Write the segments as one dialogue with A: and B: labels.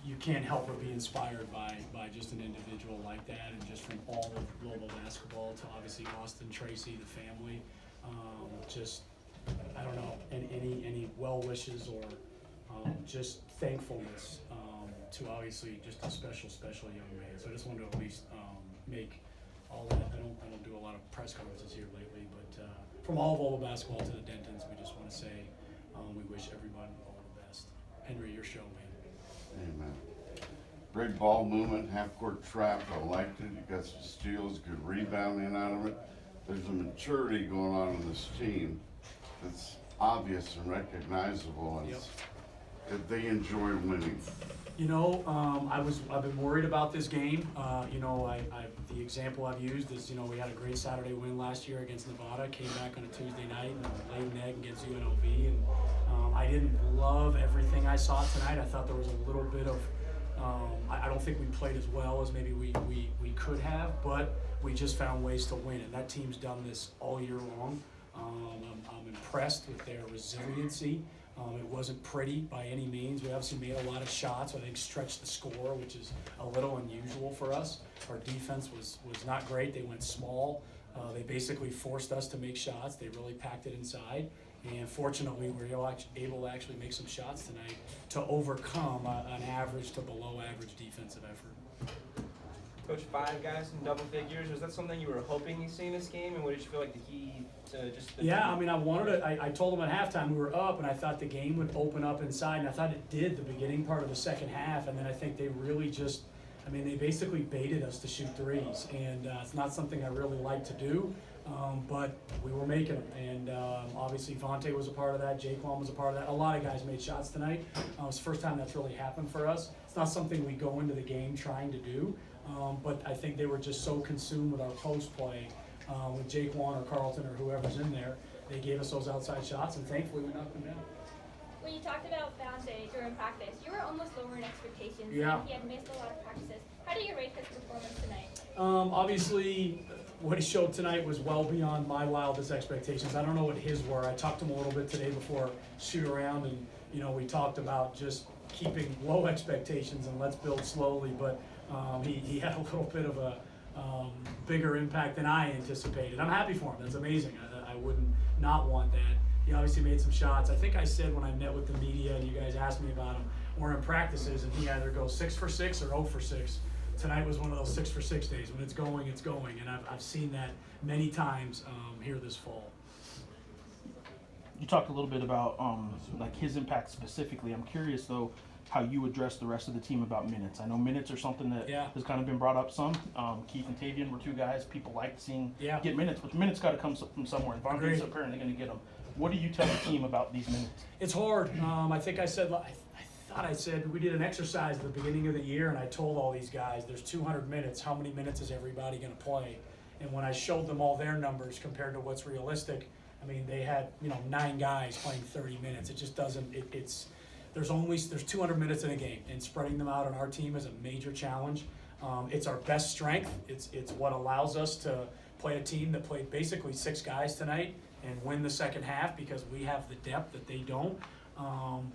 A: you can't help but be inspired by just an individual like that, and just from all of Lobo basketball to obviously Austin, Tracy, the family. Just, I don't know, any well wishes or just thankfulness to obviously just a special young man. So I just wanted to at least make all that. I don't do a lot of press conferences here lately, but from all of Lobo basketball to the Dentons, we just want to say we wish everyone all the best. Henry, your show, man.
B: Amen. Great ball movement, half-court trap. I liked it. You got some steals, good rebounding out of it. There's a maturity going on in this team that's obvious and recognizable, and that they enjoy winning.
A: You know, I've been worried about this game. You know, the example I've used is, you know, we had a great Saturday win last year against Nevada, came back on a Tuesday night and laid an egg against UNLV, and I didn't love everything I saw tonight. I thought there was a little bit of, I don't think we played as well as maybe we could have, but we just found ways to win, and that team's done this all year long. I'm impressed with their resiliency. It wasn't pretty by any means. We obviously made a lot of shots. I think stretched the score, which is a little unusual for us. Our defense was not great. They went small. They basically forced us to make shots. They really packed it inside. And fortunately, we were able to actually make some shots tonight to overcome an average to below average defensive effort.
C: Coach, 5 guys in double figures. Was that something you were hoping you see in this game? And what did you feel like the key to just...
A: Yeah, I mean, I wanted to, I told them at halftime we were up, and I thought the game would open up inside, and I thought it did the beginning part of the second half, and then I think they really just, I mean, they basically baited us to shoot threes, and it's not something I really like to do, but we were making them, and obviously Vante was a part of that, Jaquan was a part of that. A lot of guys made shots tonight. It was the first time that's really happened for us. It's not something we go into the game trying to do, but I think they were just so consumed with our post play, with Jaquan or Carlton or whoever's in there. They gave us those outside shots, and thankfully we knocked them down.
D: When you talked about Vante during practice, you were almost lowering expectations.
A: Yeah.
D: And he had missed a lot of practices. How do you rate his performance tonight?
A: Obviously, what he showed tonight was well beyond my wildest expectations. I don't know what his were. I talked to him a little bit today before shoot around, and you know, we talked about just keeping low expectations and let's build slowly. But he had a little bit of a bigger impact than I anticipated. I'm happy for him. That's amazing. I wouldn't not want that. He obviously made some shots. I think I said when I met with the media and you guys asked me about him, we're in practices and he either goes 6 for 6 or 0 for 6. Tonight was one of those 6 for 6 days. When it's going, it's going. And I've seen that many times here this fall.
E: You talked a little bit about like his impact specifically. I'm curious though how you address the rest of the team about minutes. I know minutes are something that has kind of been brought up some. Keith and Tavian were 2 guys people liked seeing get minutes, but minutes got to come from somewhere. And Vante's apparently going to get them. What do you tell the team about these minutes?
A: It's hard. I think I said, I thought I said we did an exercise at the beginning of the year, and I told all these guys, there's 200 minutes. How many minutes is everybody going to play? And when I showed them all their numbers compared to what's realistic, I mean, they had 9 guys playing 30 minutes. It just doesn't. There's 200 minutes in a game, and spreading them out on our team is a major challenge. It's our best strength. It's what allows us to play a team that played basically 6 guys tonight and win the second half because we have the depth that they don't.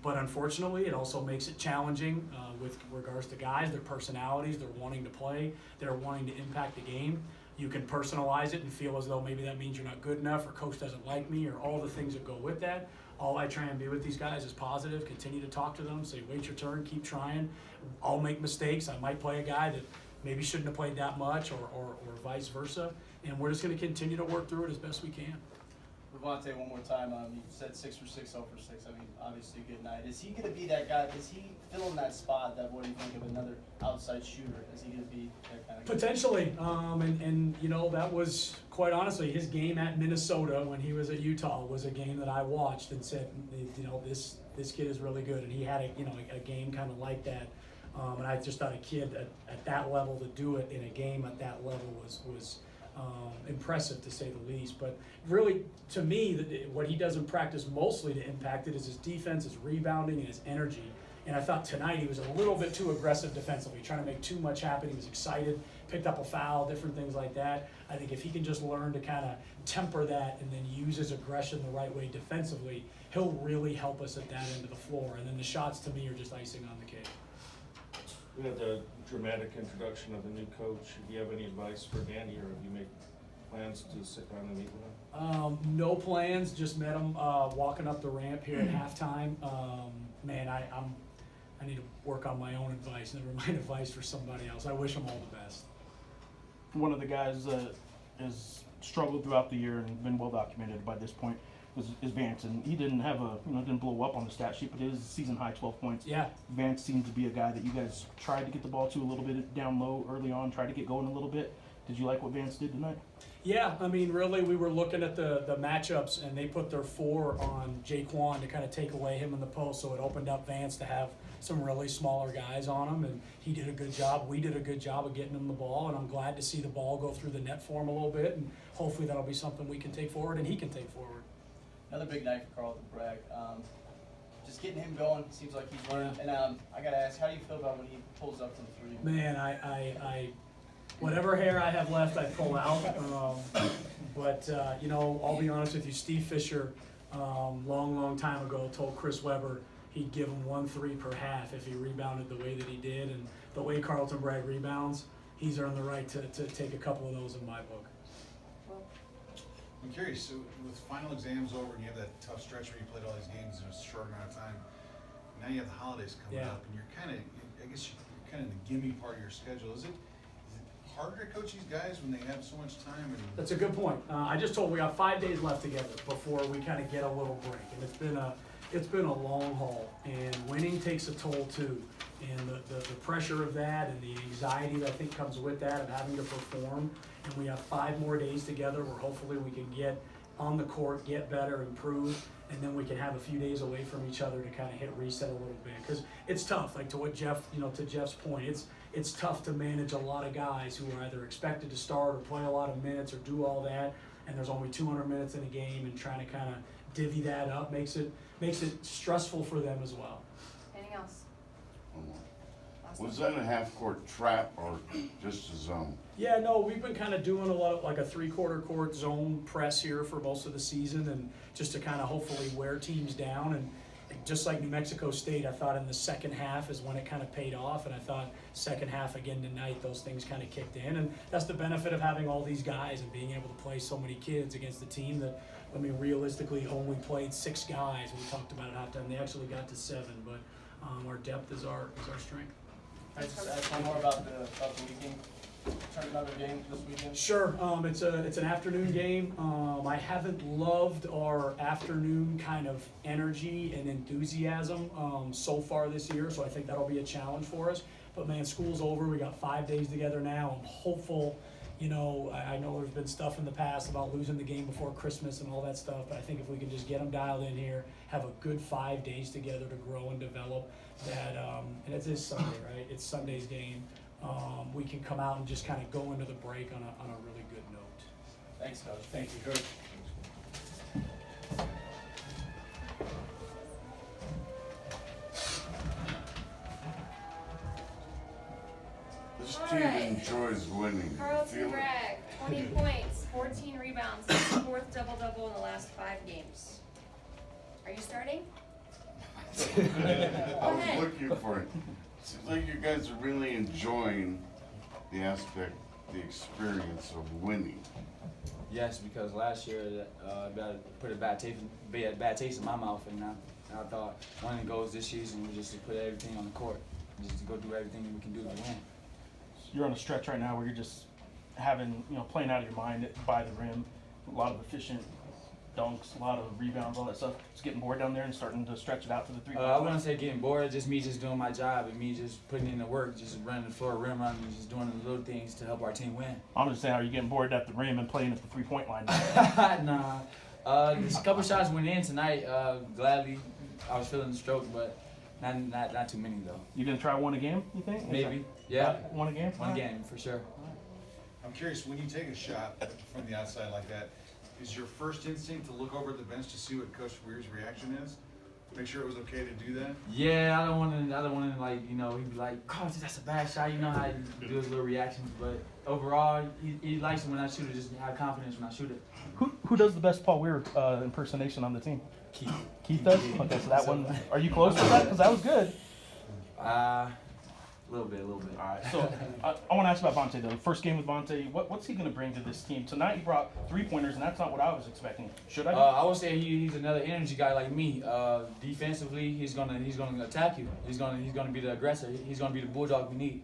A: But unfortunately, it also makes it challenging with regards to guys, their personalities, they're wanting to play, they're wanting to impact the game. You can personalize it and feel as though maybe that means you're not good enough or coach doesn't like me or all the things that go with that. All I try and be with these guys is positive, continue to talk to them, say wait your turn, keep trying. I'll make mistakes. I might play a guy that maybe shouldn't have played that much or vice versa. And we're just going to continue to work through it as best we can.
F: Vante, one more time. You said 6 for 6, 0 for 6. I mean, obviously a good night. Is he going to be that guy? Is he filling that spot? That what do you think of another outside shooter? Is he going to be that kind of guy?
A: Potentially. And that was quite honestly his game at Minnesota when he was at Utah was a game that I watched and said, this kid is really good. And he had a game kind of like that. And I just thought a kid at that level to do it in a game at that level was impressive to say the least. But really, to me, what he does in practice mostly to impact it is his defense, his rebounding, and his energy. And I thought tonight he was a little bit too aggressive defensively, trying to make too much happen. He was excited, picked up a foul, different things like that. I think if he can just learn to kind of temper that and then use his aggression the right way defensively, he'll really help us at that end of the floor. And then the shots, to me, are just icing on the cake.
G: We had the dramatic introduction of the new coach. Do you have any advice for Danny, or have you made plans to sit down and meet with him?
A: No plans, just met him walking up the ramp here at halftime. Man, I need to work on my own advice, never mind advice for somebody else. I wish him all the best.
E: One of the guys that has struggled throughout the year and been well documented by this point is Vance, and he didn't have didn't blow up on the stat sheet, but his season high 12 points.
A: Yeah.
E: Vance seemed to be a guy that you guys tried to get the ball to a little bit down low early on, tried to get going a little bit. Did you like what Vance did tonight?
A: Yeah, I mean, really, we were looking at the matchups, and they put their 4 on Jaquan to kind of take away him in the post, so it opened up Vance to have some really smaller guys on him, and he did a good job. We did a good job of getting him the ball, and I'm glad to see the ball go through the net for him a little bit, and hopefully that'll be something we can take forward and he can take forward.
F: Another big night for Carlton, Bragg. Just getting him going, seems like he's running. And I gotta ask, how do you feel about when he pulls up from the 3?
A: Man, I whatever hair I have left, I pull out. But I'll be honest with you, Steve Fisher, long time ago, told Chris Webber he'd give him 1 3 per half if he rebounded the way that he did. And the way Carlton Bragg rebounds, he's earned the right to take a couple of those in my book.
H: I'm curious, so with final exams over and you have that tough stretch where you played all these games in a short amount of time, now you have the holidays coming up and you're kind of in the gimme part of your schedule. Is it harder to coach these guys when they have so much time?
A: That's a good point. I just told we got 5 days left together before we kind of get a little break, and it's been a long haul, and winning takes a toll too, and the pressure of that and the anxiety that I think comes with that of having to perform. And we have 5 more days together where hopefully we can get on the court, get better, improve, and then we can have a few days away from each other to kind of hit reset a little bit. Because it's tough, like to what Geoff, to Jeff's point, it's tough to manage a lot of guys who are either expected to start or play a lot of minutes or do all that, and there's only 200 minutes in a game, and trying to kind of divvy that up makes it stressful for them as well.
I: Anything else?
B: Was that a half-court trap or just a zone?
A: Yeah, no, we've been kind of doing a lot of like a 3/4 court zone press here for most of the season, and just to kind of hopefully wear teams down. And just like New Mexico State, I thought in the second half is when it kind of paid off, and I thought second half again tonight, those things kind of kicked in. And that's the benefit of having all these guys and being able to play so many kids against a team that, I mean, realistically only played 6 guys. We talked about it halftime. They actually got to 7, but our depth is our strength.
F: Just ask one more about the weekend. Turn another game this weekend.
A: Sure, it's an afternoon game. I haven't loved our afternoon kind of energy and enthusiasm so far this year, so I think that'll be a challenge for us. But man, school's over. We got 5 days together now. I'm hopeful. I know there's been stuff in the past about losing the game before Christmas and all that stuff, but I think if we can just get them dialed in here, have a good 5 days together to grow and develop, that and it is Sunday, right? It's Sunday's game. We can come out and just kind of go into the break on a really good note.
F: Thanks, Coach.
A: Thank you, Coach.
B: This
I: All
B: team
I: right.
B: enjoys winning.
I: Carlton Bragg, 20 points, 14 rebounds, his 4th double-double in the last 5 games. Are you starting?
B: I was looking for it. Seems like you guys are really enjoying the experience of winning.
J: Yes, because last year put a bad taste in my mouth, and I thought one of the goals this season was just to put everything on the court, just to go do everything we can do to win.
E: You're on a stretch right now where you're just having, playing out of your mind by the rim, a lot of efficient dunks, a lot of rebounds, all that stuff. Just getting bored down there and starting to stretch it out to the 3-point
J: I wouldn't say getting bored, just me just doing my job and me just putting in the work, just running the floor, rim running, and just doing the little things to help our team win.
E: I'm just saying, are you getting bored at the rim and playing at the 3-point line?
J: Nah. Just a couple shots went in tonight. Gladly, I was feeling the stroke, but not too many though.
E: You gonna try one a game? You think?
J: Maybe. Yeah.
E: One a game.
J: One game for sure.
H: I'm curious, when you take a shot from the outside like that, is your first instinct to look over at the bench to see what Coach Weir's reaction is? Make sure it was okay to do that?
J: Yeah, I don't want to like, he'd be like, Coach, that's a bad shot. You know how he do his little reactions, but overall, he likes it when I shoot it, just have confidence when I shoot it.
E: Who does the best Paul Weir impersonation on the team?
J: Keith.
E: Keith does? Okay, so that one, are you close with that? Because that was good.
J: A little bit.
E: All right, so I want to ask about Vante, though. The first game with Vante, what's he going to bring to this team? Tonight he brought 3-pointers, and that's not what I was expecting. Should I?
J: I would say he's another energy guy like me. Defensively, he's gonna attack you. He's gonna be the aggressor. He's gonna be the bulldog we need.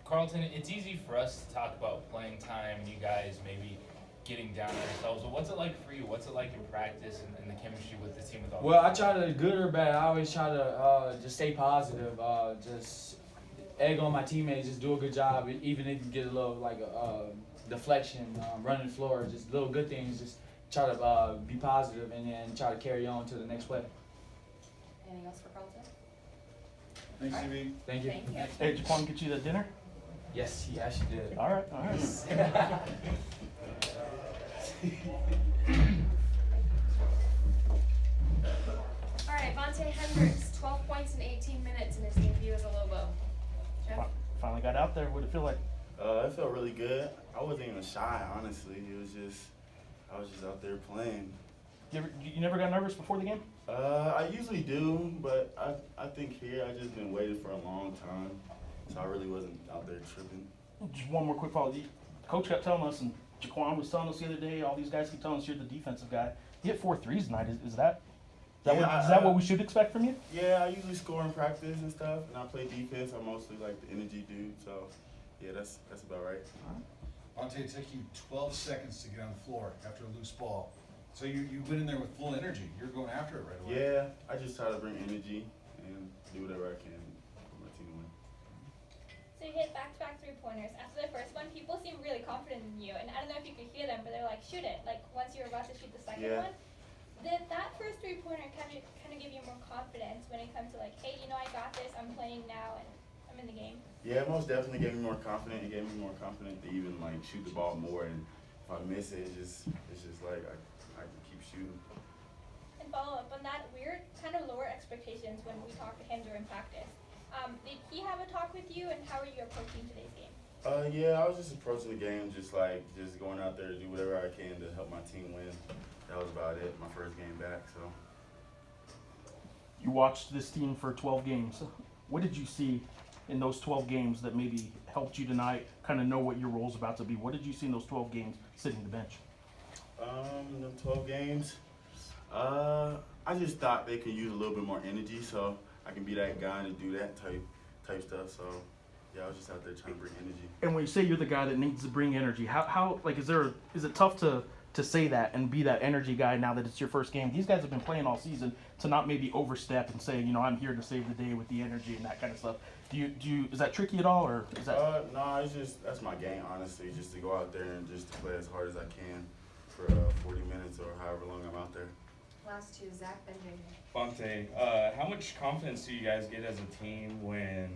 K: Carlton, it's easy for us to talk about playing time and you guys maybe getting down on yourselves, but what's it like for you? What's it like in practice and the chemistry with the team? With all
J: Well, I try to, good or bad, I always try to just stay positive, just egg on my teammates, just do a good job, even if you get a little like deflection, running the floor, just little good things, just try to be positive and then try to carry on to the next play.
I: Anything else for Carlton?
H: Thanks, CB.
J: Thank you.
I: Thank you.
E: Hey, did Jaquan get you that dinner?
J: Yes, he actually did.
E: All right.
I: All right, Vante Hendrix, 12 points in 18 minutes in his debut as a Lobo. Geoff?
E: Finally got out there. What did it feel like?
L: It felt really good. I wasn't even shy, honestly. I was just out there playing.
E: You never got nervous before the game?
L: I usually do, but I think here I just been waiting for a long time, so I really wasn't out there tripping.
E: Just one more quick follow. The coach kept telling us, and Jaquan was telling us the other day, all these guys keep telling us you're the defensive guy. You hit 4 threes tonight. Is that what we should expect from you?
L: Yeah, I usually score in practice and stuff, and I play defense. I'm mostly like the energy dude, so yeah, that's about right.
H: Vante, it took you 12 seconds to get on the floor after a loose ball. So you went in there with full energy. You're going after it right away.
L: Yeah, I just try to bring energy and do whatever I can for my team to win.
D: So you hit back-to-back 3-pointers. After the first one, people seem really confident in you, and I don't know if you could hear them, but they're like, shoot it. Like once you're about to shoot the second one, did that first 3-pointer kind of give you more confidence when it comes to like, hey, you know, I got this. I'm playing now, and I'm in the game.
L: Yeah, most definitely gave me more confidence. It gave me more confidence to even like shoot the ball more, and if I miss it, it's just like I can keep shooting.
D: And follow up on that, Weir kind of lower expectations when we talked to him during practice. Did he have a talk with you, and how are you approaching today's game?
L: Yeah, I was just approaching the game just going out there to do whatever I can to help my team win. That was about it. My first game back, so.
E: You watched this team for 12 games. What did you see in those 12 games that maybe helped you tonight kind of know what your role's about to be? What did you see in those 12 games sitting the bench?
L: The 12 games, I just thought they could use a little bit more energy, so I can be that guy to do that type stuff. So yeah, I was just out there trying to bring energy.
E: And when you say you're the guy that needs to bring energy, how like is it tough to say that and be that energy guy now that it's your first game? These guys have been playing all season, to not maybe overstep and say, you know, I'm here to save the day with the energy and that kind of stuff. Is that tricky at all, or is that?
L: No, that's my game, honestly, just to go out there and just to play as hard as I can for 40 minutes or however long I'm out there.
I: Last two, Zach, then Jamie.
G: Vante, how much confidence do you guys get as a team when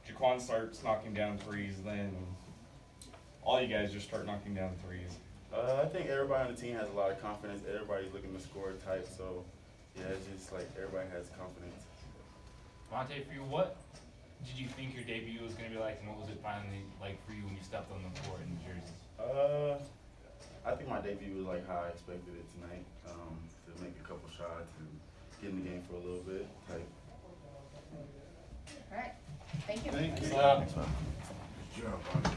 G: Jaquan starts knocking down threes, then all you guys just start knocking down threes?
L: I think everybody on the team has a lot of confidence. Everybody's looking to score type, so yeah, it's just like everybody has confidence.
K: Vante, for you, what did you think your debut was going to be like, and what was it finally like for you when you stepped on the court in Jersey?
L: I think my debut was like how I expected it tonight, to make a couple shots and get in the game for a little bit type.
I: All right. Thank you.
H: Thank you.
B: Good job, Andre.